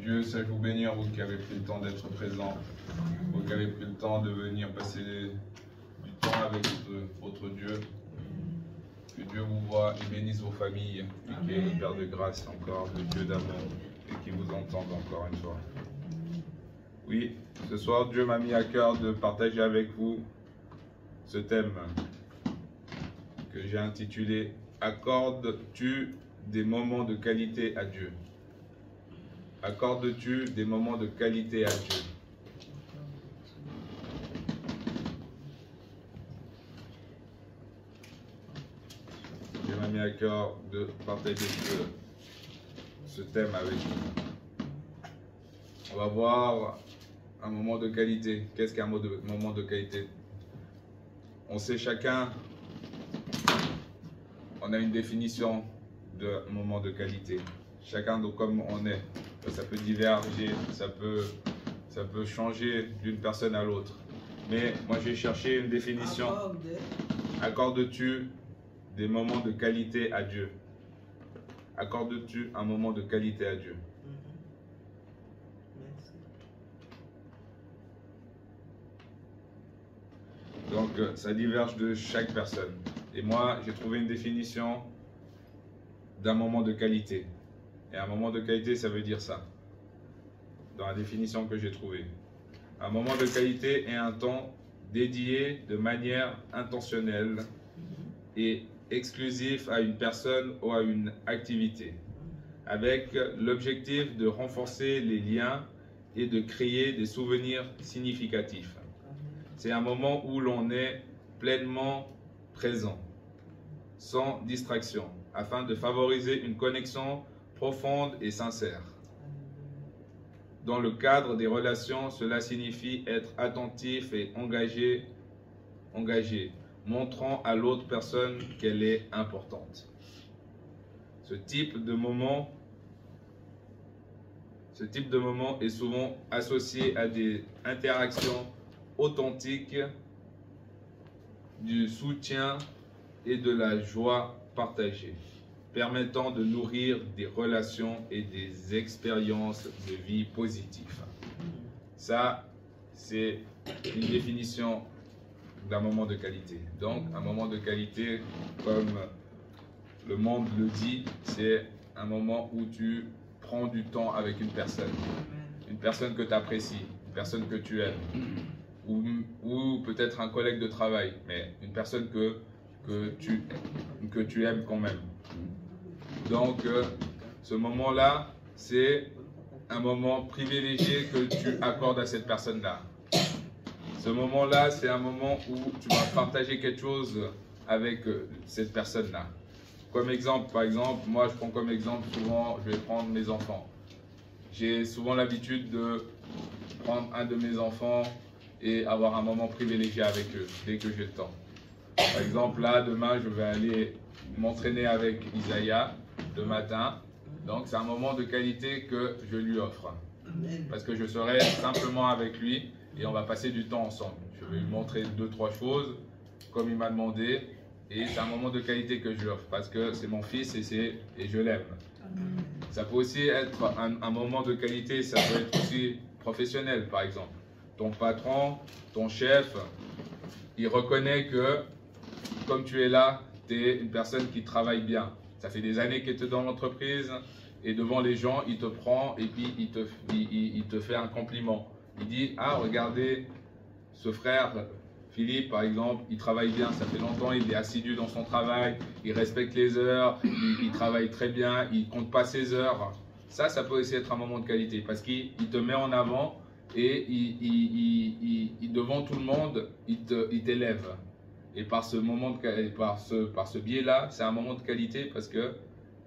Dieu sache vous bénir, vous qui avez pris le temps d'être présents, vous qui avez pris le temps de venir passer du temps avec votre Dieu. Que Dieu vous voie et bénisse vos familles, et qui est le Père de grâce encore, le Dieu d'amour, et qui vous entende encore une fois. Oui, ce soir, Dieu m'a mis à cœur de partager avec vous ce thème que j'ai intitulé « Accordes-tu des moments de qualité à Dieu ?» Accordes-tu des moments de qualité à Dieu? Dieu m'a mis à cœur de partager ce thème avec vous. On va voir un moment de qualité. Qu'est-ce qu'un moment de qualité? On sait chacun, on a une définition de moment de qualité. Chacun de comme on est. Ça peut diverger, ça peut changer d'une personne à l'autre. Mais moi j'ai cherché une définition. Accordes-tu des moments de qualité à Dieu? Accordes-tu un moment de qualité à Dieu? Donc ça diverge de chaque personne. Et moi j'ai trouvé une définition d'un moment de qualité. Et un moment de qualité, ça veut dire ça, dans la définition que j'ai trouvée. Un moment de qualité est un temps dédié de manière intentionnelle et exclusif à une personne ou à une activité, avec l'objectif de renforcer les liens et de créer des souvenirs significatifs. C'est un moment où l'on est pleinement présent, sans distraction, afin de favoriser une connexion profonde et sincère. Dans le cadre des relations, cela signifie être attentif et engagé, montrant à l'autre personne qu'elle est importante. Ce type de moment est souvent associé à des interactions authentiques, du soutien et de la joie partagée, permettant de nourrir des relations et des expériences de vie positives. Ça, c'est une définition d'un moment de qualité. Donc, un moment de qualité, comme le monde le dit, c'est un moment où tu prends du temps avec une personne que tu apprécies, une personne que tu aimes, ou peut-être un collègue de travail, mais une personne que tu aimes quand même. Donc, ce moment-là, c'est un moment privilégié que tu accordes à cette personne-là. Ce moment-là, c'est un moment où tu vas partager quelque chose avec cette personne-là. Comme exemple, par exemple, moi je prends comme exemple, souvent je vais prendre mes enfants. J'ai souvent l'habitude de prendre un de mes enfants et avoir un moment privilégié avec eux, dès que j'ai le temps. Par exemple, là, demain, je vais aller m'entraîner avec Isaiah le matin. Donc, c'est un moment de qualité que je lui offre. Parce que je serai simplement avec lui et on va passer du temps ensemble. Je vais lui montrer 2-3 choses comme il m'a demandé. Et c'est un moment de qualité que je lui offre parce que c'est mon fils et je l'aime. Ça peut aussi être un moment de qualité, ça peut être aussi professionnel, par exemple. Ton patron, ton chef, il reconnaît que comme tu es là, tu es une personne qui travaille bien. Ça fait des années que tu es dans l'entreprise et devant les gens, il te prend et puis il te fait un compliment. Il dit, ah regardez, ce frère Philippe par exemple, il travaille bien, ça fait longtemps, il est assidu dans son travail, il respecte les heures, il travaille très bien, il ne compte pas ses heures. Ça peut aussi être un moment de qualité parce qu'il te met en avant et devant tout le monde, il t'élève. Et par ce biais-là, c'est un moment de qualité parce que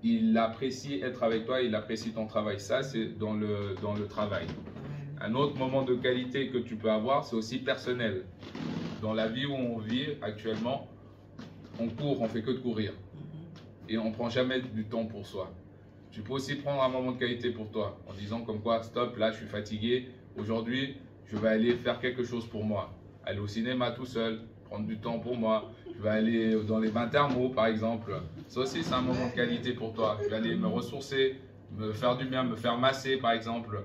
il apprécie être avec toi, il apprécie ton travail. Ça, c'est dans le travail. Un autre moment de qualité que tu peux avoir, c'est aussi personnel. Dans la vie où on vit actuellement, on court, on fait que de courir. Et on ne prend jamais du temps pour soi. Tu peux aussi prendre un moment de qualité pour toi, en disant comme quoi, stop, là je suis fatigué, aujourd'hui je vais aller faire quelque chose pour moi. Aller au cinéma tout seul, prendre du temps pour moi. Je vais aller dans les bains thermaux par exemple. Ça aussi c'est un moment de qualité pour toi. Je vais aller me ressourcer me faire du bien, me faire masser par exemple.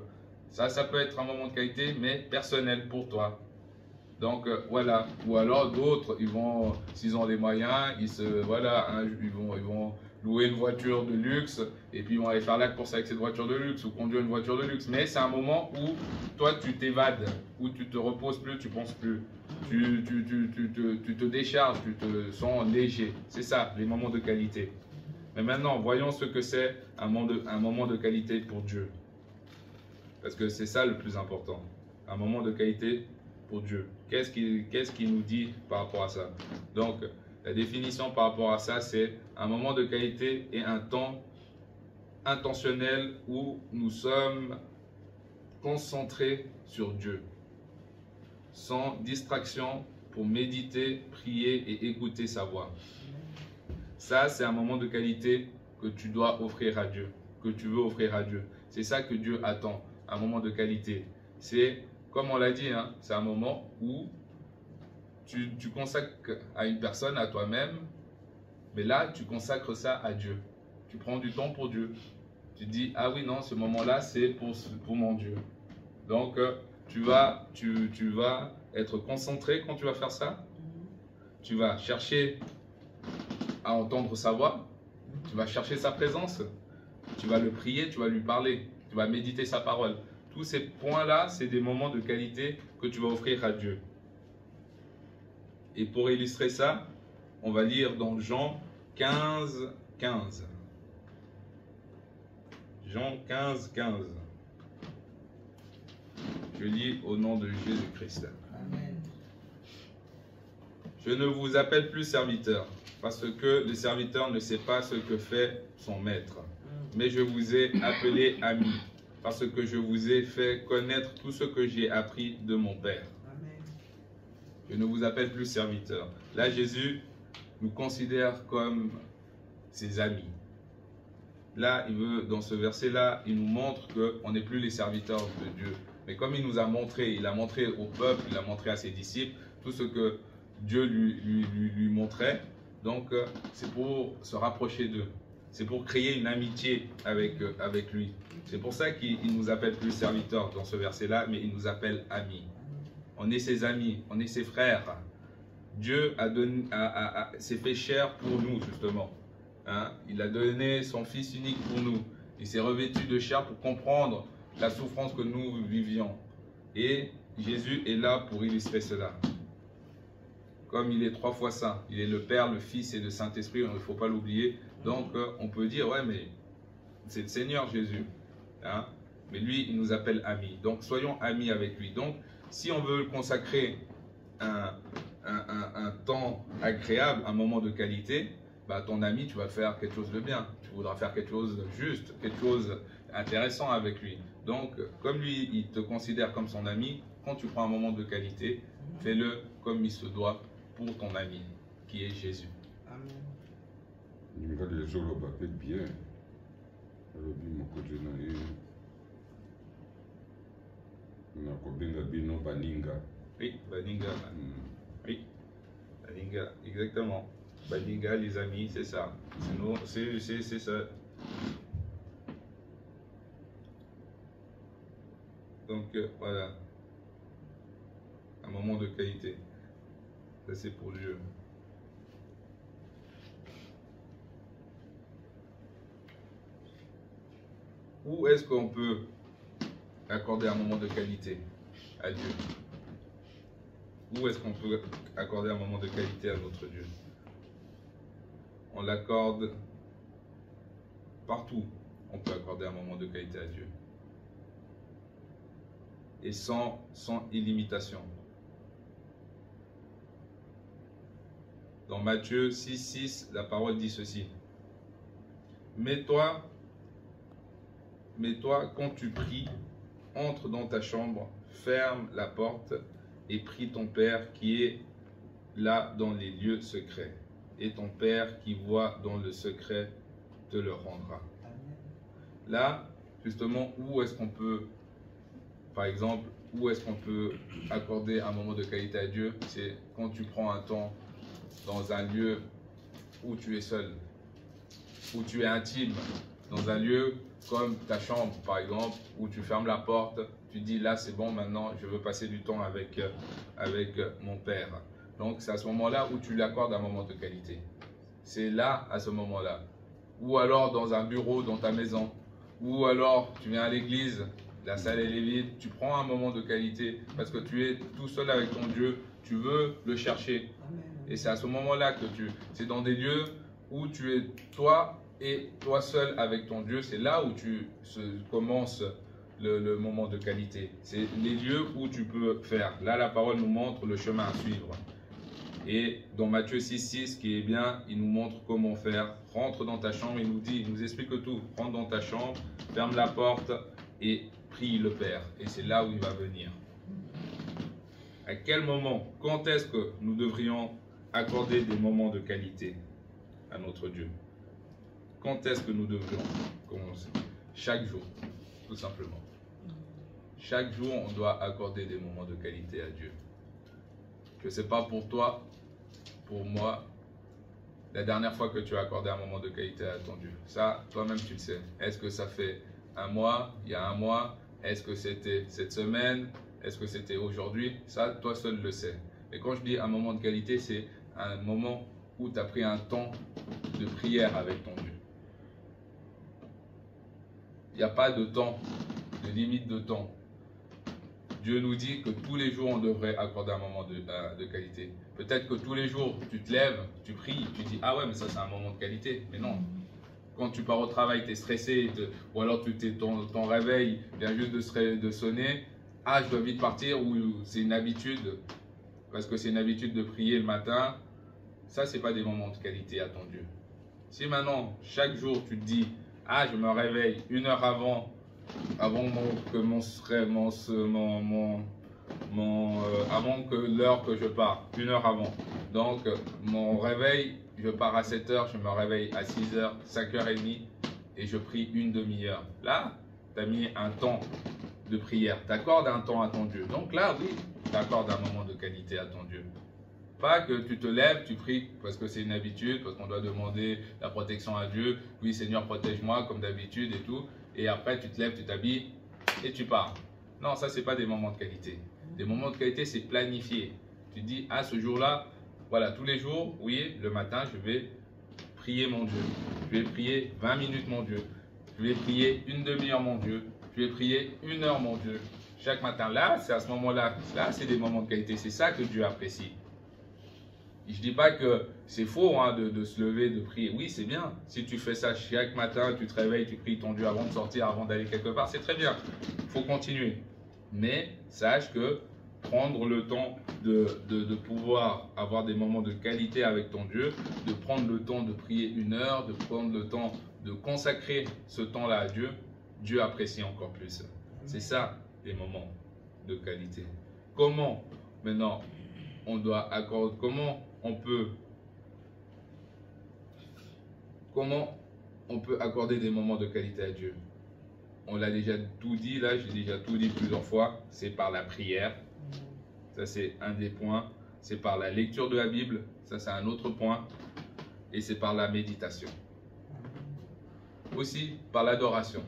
Ça peut être un moment de qualité, mais personnel pour toi. Donc voilà. Ou alors d'autres, ils vont, s'ils ont les moyens, ils vont louer une voiture de luxe et puis ils vont aller faire la course avec cette voiture de luxe ou conduire une voiture de luxe. Mais c'est un moment où toi tu t'évades, où tu te reposes plus, tu penses plus, tu te décharges, tu te sens léger. C'est ça, les moments de qualité. Mais maintenant, voyons ce que c'est un moment de qualité pour Dieu. Parce que c'est ça le plus important. Un moment de qualité pour Dieu. Qu'est-ce qu'il nous dit par rapport à ça? Donc, la définition par rapport à ça, c'est un moment de qualité et un temps intentionnel où nous sommes concentrés sur Dieu, sans distraction, pour méditer, prier et écouter sa voix. Ça, c'est un moment de qualité que tu dois offrir à Dieu, que tu veux offrir à Dieu. C'est ça que Dieu attend, un moment de qualité. C'est, comme on l'a dit, hein, c'est un moment où tu consacres à une personne, à toi-même, mais là, tu consacres ça à Dieu. Tu prends du temps pour Dieu. Tu dis, ah oui, non, ce moment-là, c'est pour mon Dieu. Donc, tu vas être concentré quand tu vas faire ça. Tu vas chercher à entendre sa voix. Tu vas chercher sa présence. Tu vas le prier, tu vas lui parler. Tu vas méditer sa parole. Tous ces points-là, c'est des moments de qualité que tu vas offrir à Dieu. Et pour illustrer ça, on va lire dans Jean 15, 15. Jean 15, 15. Je lis au nom de Jésus-Christ. Amen. Je ne vous appelle plus serviteur, parce que le serviteur ne sait pas ce que fait son maître. Mais je vous ai appelé ami, parce que je vous ai fait connaître tout ce que j'ai appris de mon Père. Amen. Je ne vous appelle plus serviteur. Là, Jésus nous considère comme ses amis. Là, dans ce verset-là, il nous montre qu'on n'est plus les serviteurs de Dieu. Mais comme il nous a montré, il a montré au peuple, il a montré à ses disciples, tout ce que Dieu lui montrait. Donc, c'est pour se rapprocher d'eux. C'est pour créer une amitié avec lui. C'est pour ça qu'il ne nous appelle plus serviteurs dans ce verset-là, mais il nous appelle amis. On est ses amis, on est ses frères. Dieu s'est fait chair pour nous, justement. Hein? Il a donné son Fils unique pour nous. Il s'est revêtu de chair pour comprendre la souffrance que nous vivions. Et Jésus est là pour illustrer cela. Comme il est 3 fois saint, il est le Père, le Fils et le Saint-Esprit, il ne faut pas l'oublier. Donc on peut dire, ouais, mais c'est le Seigneur Jésus. Hein? Mais lui, il nous appelle amis. Donc soyons amis avec lui. Donc si on veut consacrer un temps agréable, un moment de qualité, bah, ton ami, tu vas faire quelque chose de bien. Tu voudras faire quelque chose de juste, quelque chose d'intéressant avec lui. Donc, comme lui, il te considère comme son ami, quand tu prends un moment de qualité, fais-le comme il se doit pour ton ami, qui est Jésus. Amen. Oui, Baninga. Oui, Baninga, exactement. Baninga, les amis, c'est ça. C'est ça. Donc, voilà. Un moment de qualité. Ça, c'est pour Dieu. Où est-ce qu'on peut accorder un moment de qualité à Dieu? Où est-ce qu'on peut accorder un moment de qualité à notre Dieu? On l'accorde partout. On peut accorder un moment de qualité à Dieu. Et sans illimitation. Dans Matthieu 6, 6, la parole dit ceci. Mais toi, quand tu pries, entre dans ta chambre, ferme la porte et prie ton Père qui est là dans les lieux secrets. Et ton Père qui voit dans le secret te le rendra. Là, justement, où est-ce qu'on peut, par exemple, où est-ce qu'on peut accorder un moment de qualité à Dieu? C'est quand tu prends un temps dans un lieu où tu es seul, où tu es intime, dans un lieu comme ta chambre par exemple, où tu fermes la porte, tu dis là c'est bon, maintenant je veux passer du temps avec mon père. Donc c'est à ce moment-là où tu lui accordes un moment de qualité. C'est là, à ce moment-là. Ou alors dans un bureau, dans ta maison. Ou alors tu viens à l'église, la salle elle est vide, tu prends un moment de qualité parce que tu es tout seul avec ton Dieu, tu veux le chercher. Et c'est à ce moment-là que c'est dans des lieux où tu es toi et toi seul avec ton Dieu, c'est là où tu commences le moment de qualité. C'est les lieux où tu peux faire. Là, la parole nous montre le chemin à suivre. Et dans Matthieu 6,6, ce qui est bien, il nous montre comment faire. Rentre dans ta chambre, il nous explique tout. Rentre dans ta chambre, ferme la porte et prie le Père. Et c'est là où il va venir. À quel moment, quand est-ce que nous devrions accorder des moments de qualité à notre Dieu? Quand est-ce que nous devrions commencer? Chaque jour, tout simplement. Chaque jour, on doit accorder des moments de qualité à Dieu. Je ne sais pas pour toi, pour moi, la dernière fois que tu as accordé un moment de qualité à ton Dieu. Ça, toi-même, tu le sais. Est-ce que ça fait un mois, il y a un mois? Est-ce que c'était cette semaine? Est-ce que c'était aujourd'hui? Ça, toi seul le sais. Et quand je dis un moment de qualité, c'est un moment où tu as pris un temps de prière avec ton Dieu. Il n'y a pas de temps, de limite de temps. Dieu nous dit que tous les jours, on devrait accorder un moment de qualité. Peut-être que tous les jours, tu te lèves, tu pries, tu dis « Ah ouais, mais ça, c'est un moment de qualité. » Mais non. Quand tu pars au travail, tu es stressé, ou alors ton réveil vient juste de sonner. « Ah, je dois vite partir. » Ou c'est une habitude, parce que c'est une habitude de prier le matin. Ça, ce n'est pas des moments de qualité à ton Dieu. Si maintenant, chaque jour, tu te dis « Ah, je me réveille 1 heure avant avant que l'heure que je pars, 1 heure avant. Donc, mon réveil, je pars à 7 heures, je me réveille à 6 heures, 5h30 et je prie une demi-heure. Là, tu as mis un temps de prière, tu accordes un temps à ton Dieu. Donc là, oui, tu accordes un moment de qualité à ton Dieu. Pas que tu te lèves, tu pries parce que c'est une habitude, parce qu'on doit demander la protection à Dieu. Oui, Seigneur, protège-moi comme d'habitude et tout. Et après, tu te lèves, tu t'habilles et tu pars. Non, ça, ce n'est pas des moments de qualité. Des moments de qualité, c'est planifié. Tu te dis, ah, ce jour-là, voilà, tous les jours, oui, le matin, je vais prier mon Dieu. Je vais prier 20 minutes mon Dieu. Je vais prier une demi-heure mon Dieu. Je vais prier 1 heure mon Dieu. Chaque matin, là, c'est à ce moment-là. Là, c'est des moments de qualité. C'est ça que Dieu apprécie. Je ne dis pas que c'est faux hein, de se lever, de prier. Oui, c'est bien. Si tu fais ça chaque matin, tu te réveilles, tu pries ton Dieu avant de sortir, avant d'aller quelque part, c'est très bien. Il faut continuer. Mais sache que prendre le temps de pouvoir avoir des moments de qualité avec ton Dieu, de prendre le temps de prier 1 heure, de prendre le temps de consacrer ce temps-là à Dieu, Dieu apprécie encore plus. C'est ça, les moments de qualité. Comment, maintenant, on doit accorder, comment on peut accorder des moments de qualité à Dieu? On l'a déjà tout dit, là, j'ai déjà tout dit plusieurs fois, c'est par la prière. Ça, c'est un des points. C'est par la lecture de la Bible. Ça, c'est un autre point. Et c'est par la méditation. Aussi, par l'adoration.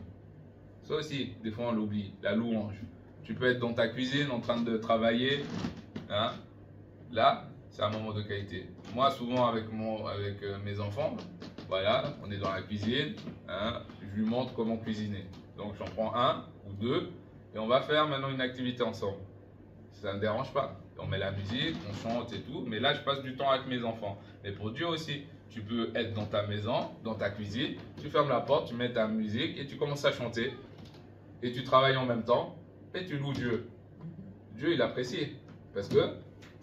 Ça aussi, des fois, on l'oublie. La louange. Tu peux être dans ta cuisine en train de travailler. Hein? Là, c'est un moment de qualité. Moi, souvent, avec mes enfants, voilà, on est dans la cuisine. Hein? Je lui montre comment cuisiner. Donc, j'en prends 1 ou 2. Et on va faire maintenant une activité ensemble. Ça ne me dérange pas. On met la musique, on chante et tout. Mais là, je passe du temps avec mes enfants. Mais pour Dieu aussi, tu peux être dans ta maison, dans ta cuisine. Tu fermes la porte, tu mets ta musique et tu commences à chanter. Et tu travailles en même temps et tu loues Dieu. Dieu, il apprécie. Parce que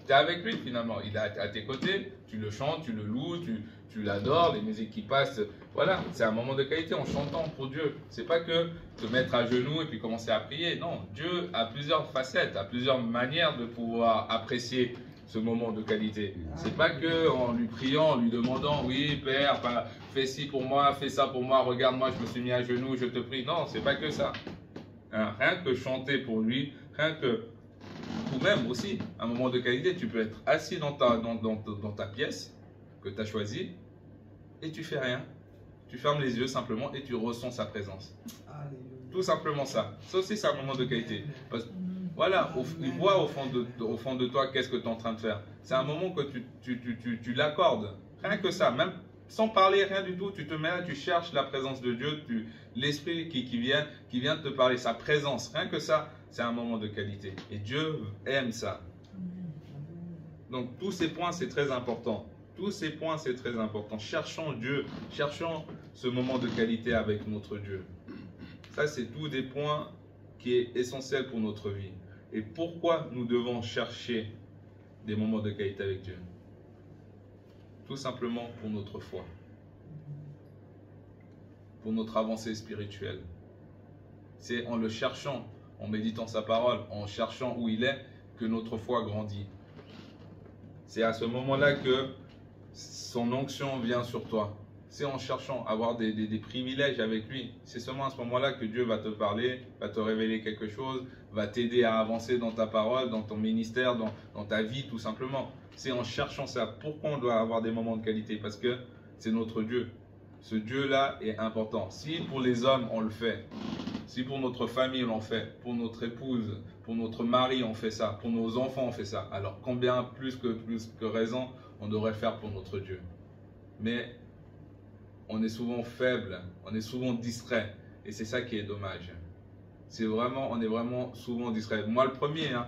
tu es avec lui finalement. Il est à tes côtés. Tu le chantes, tu le loues, tu l'adores. Les musiques qui passent. Voilà, c'est un moment de qualité en chantant pour Dieu. C'est pas que te mettre à genoux et puis commencer à prier. Non, Dieu a plusieurs facettes, a plusieurs manières de pouvoir apprécier ce moment de qualité. C'est pas que en lui priant, en lui demandant, oui Père, fais ci pour moi, fais ça pour moi, regarde-moi, je me suis mis à genoux, je te prie. Non, c'est pas que ça. Hein, rien que chanter pour lui, rien que, ou même aussi, un moment de qualité, tu peux être assis dans ta pièce que tu as choisie et tu fais rien. Tu fermes les yeux simplement et tu ressens sa présence. Alléluia. Tout simplement ça. Ça aussi, c'est un moment de qualité. Parce que, voilà, il voit au fond de toi qu'est-ce que tu es en train de faire. C'est un moment que tu l'accordes. Rien que ça, même sans parler, rien du tout. Tu te mets là, tu cherches la présence de Dieu, l'Esprit qui vient te parler, sa présence. Rien que ça, c'est un moment de qualité. Et Dieu aime ça. Donc tous ces points, c'est très important. Tous ces points, c'est très important. Cherchons Dieu, cherchons ce moment de qualité avec notre Dieu. Ça, c'est tous des points qui est essentiel pour notre vie. Et pourquoi nous devons chercher des moments de qualité avec Dieu? Tout simplement pour notre foi, pour notre avancée spirituelle. C'est en le cherchant, en méditant sa parole, en cherchant où il est, que notre foi grandit. C'est à ce moment-là que son onction vient sur toi. C'est en cherchant à avoir des privilèges avec lui. C'est seulement à ce moment-là que Dieu va te parler, va te révéler quelque chose, va t'aider à avancer dans ta parole, dans ton ministère, dans ta vie tout simplement. C'est en cherchant ça. Pourquoi on doit avoir des moments de qualité? Parce que c'est notre Dieu. Ce Dieu-là est important. Si pour les hommes on le fait, si pour notre famille on le fait, pour notre épouse, pour notre mari on fait ça, pour nos enfants on fait ça, alors combien plus que raison on devrait le faire pour notre Dieu? Mais on est souvent faible, on est souvent distrait, et c'est ça qui est dommage. On est vraiment souvent distrait. Moi le premier, hein,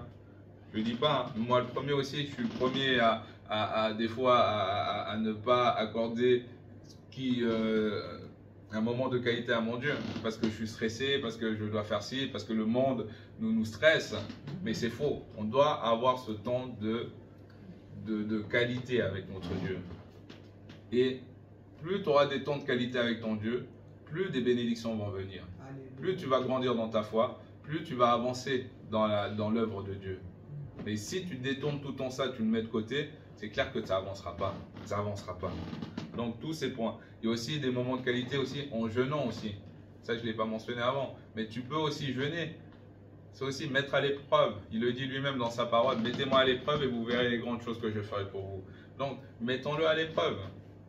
je ne dis pas, hein, moi le premier aussi, je suis le premier à des fois à ne pas accorder un moment de qualité à mon Dieu, parce que je suis stressé, parce que je dois faire ci, parce que le monde nous stresse, mais c'est faux. On doit avoir ce temps de qualité avec notre Dieu. Et plus tu auras des temps de qualité avec ton Dieu, plus des bénédictions vont venir. Plus tu vas grandir dans ta foi, plus tu vas avancer dans l'œuvre de Dieu. Mais si tu détournes tout ton ça, tu le mets de côté, c'est clair que ça n'avancera pas. Ça avancera pas. Donc tous ces points. Il y a aussi des moments de qualité aussi en jeûnant aussi. Ça, je ne l'ai pas mentionné avant. Mais tu peux aussi jeûner. C'est aussi mettre à l'épreuve. Il le dit lui-même dans sa parole. Mettez-moi à l'épreuve et vous verrez les grandes choses que je ferai pour vous. Donc, mettons-le à l'épreuve.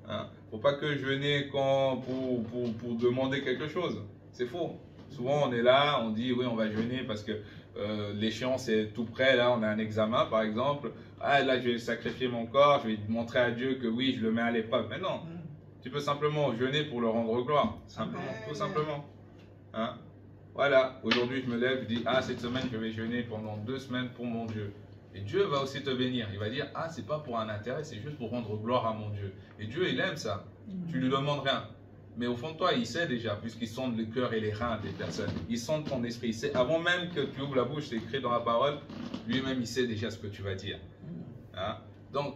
Hein. Faut pas que jeûner pour demander quelque chose. C'est faux. Souvent, on est là, on dit oui, on va jeûner parce que l'échéance est tout près. Là, on a un examen, par exemple. Ah, là, je vais sacrifier mon corps. Je vais montrer à Dieu que oui, je le mets à l'épreuve. Mais non. Tu peux simplement jeûner pour le rendre gloire. Simplement, tout simplement. Hein? Voilà. Aujourd'hui, je me lève, je dis ah, cette semaine, je vais jeûner pendant 2 semaines pour mon Dieu. Et Dieu va aussi te bénir. Il va dire, ah, c'est pas pour un intérêt, c'est juste pour rendre gloire à mon Dieu. Et Dieu, il aime ça. Tu lui demandes rien. Mais au fond de toi, il sait déjà, puisqu'il sonde le cœur et les reins des personnes. Il sonde ton esprit. Il sait, avant même que tu ouvres la bouche, c'est écrit dans la parole, lui-même, il sait déjà ce que tu vas dire. Hein? Donc,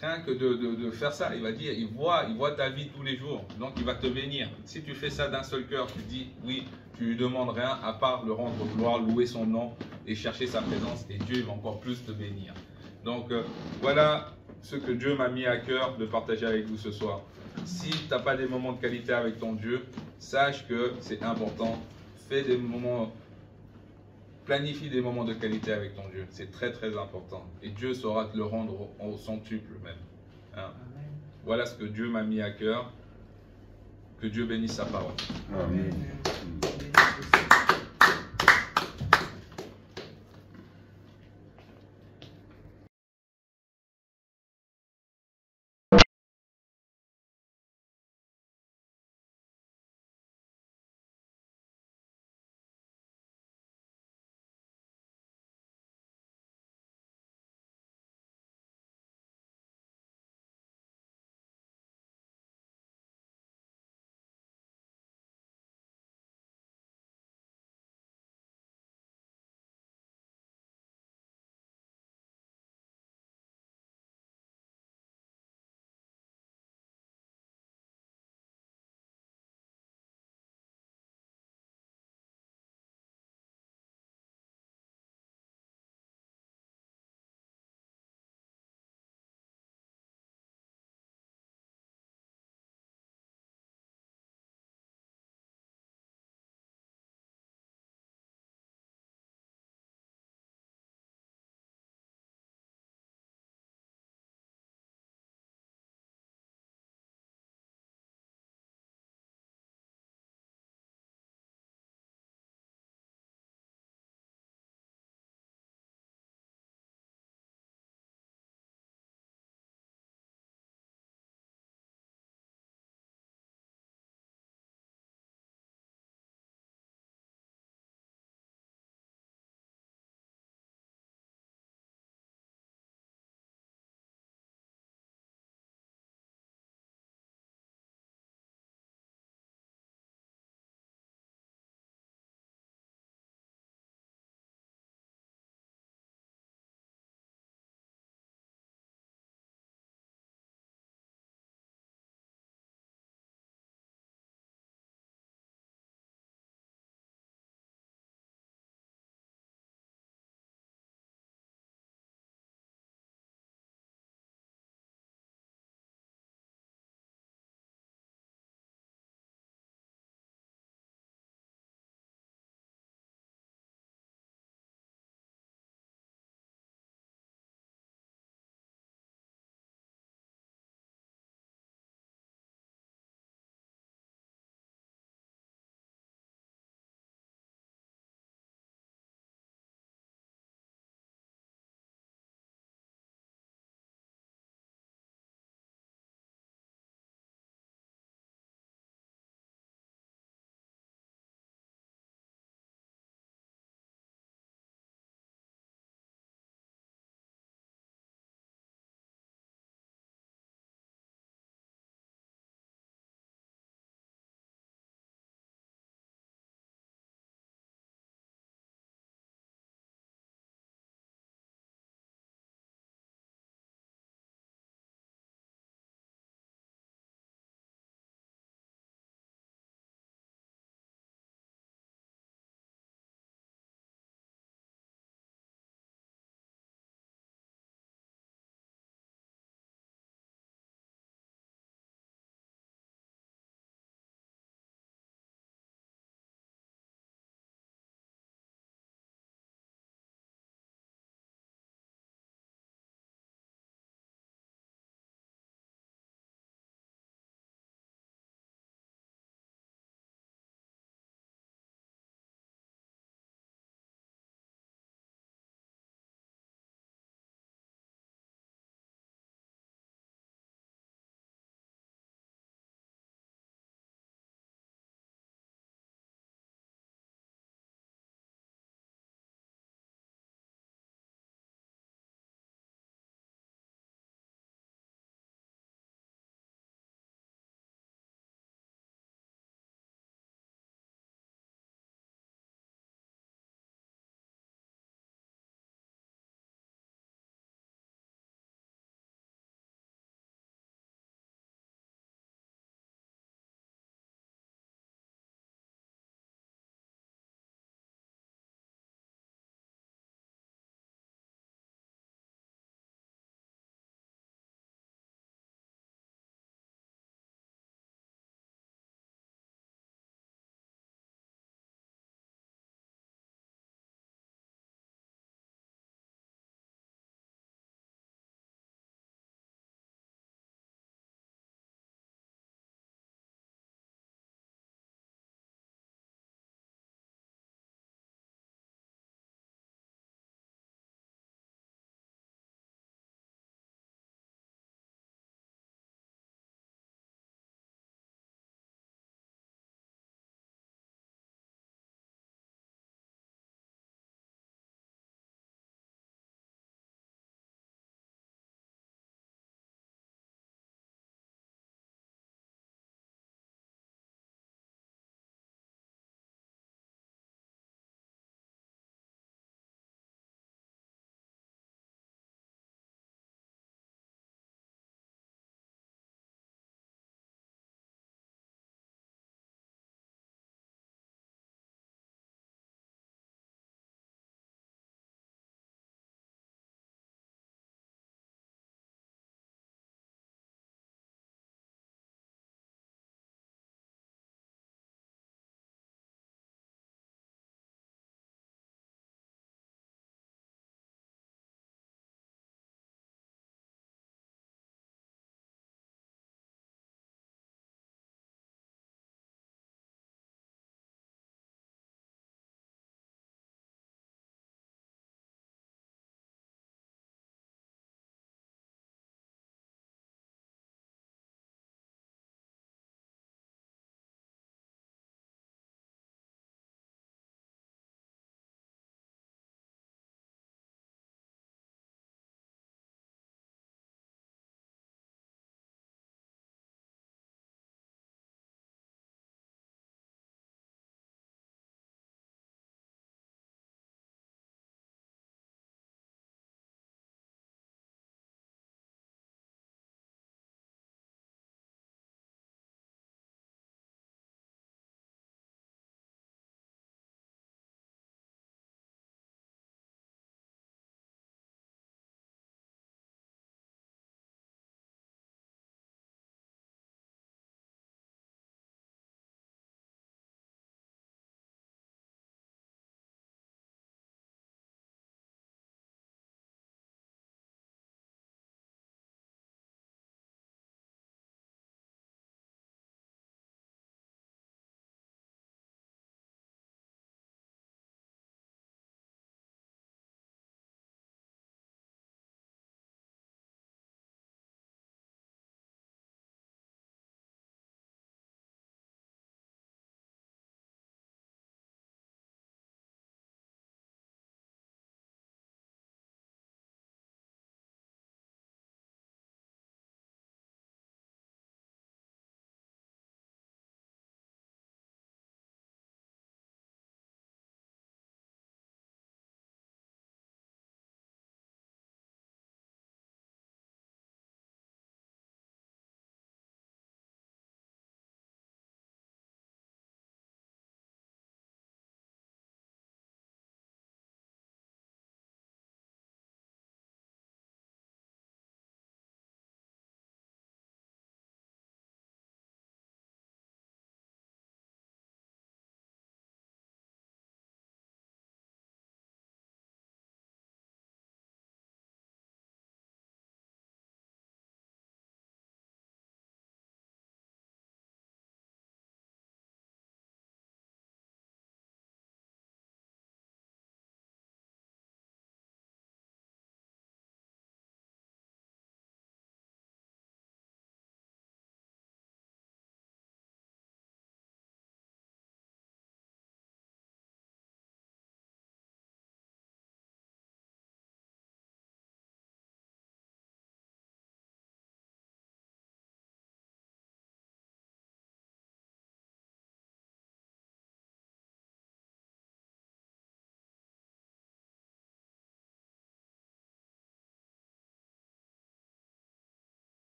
rien que de faire ça, il va dire, il voit ta vie tous les jours. Donc, il va te bénir. Si tu fais ça d'un seul cœur, tu dis, oui, tu lui demandes rien à part le rendre gloire, louer son nom et chercher sa présence. Et Dieu va encore plus te bénir. Donc, voilà ce que Dieu m'a mis à cœur de partager avec vous ce soir. Si tu n'as pas des moments de qualité avec ton Dieu, sache que c'est important. Fais des moments, planifie des moments de qualité avec ton Dieu. C'est très très important. Et Dieu saura te le rendre au centuple même. Hein? Voilà ce que Dieu m'a mis à cœur. Que Dieu bénisse sa parole. Amen.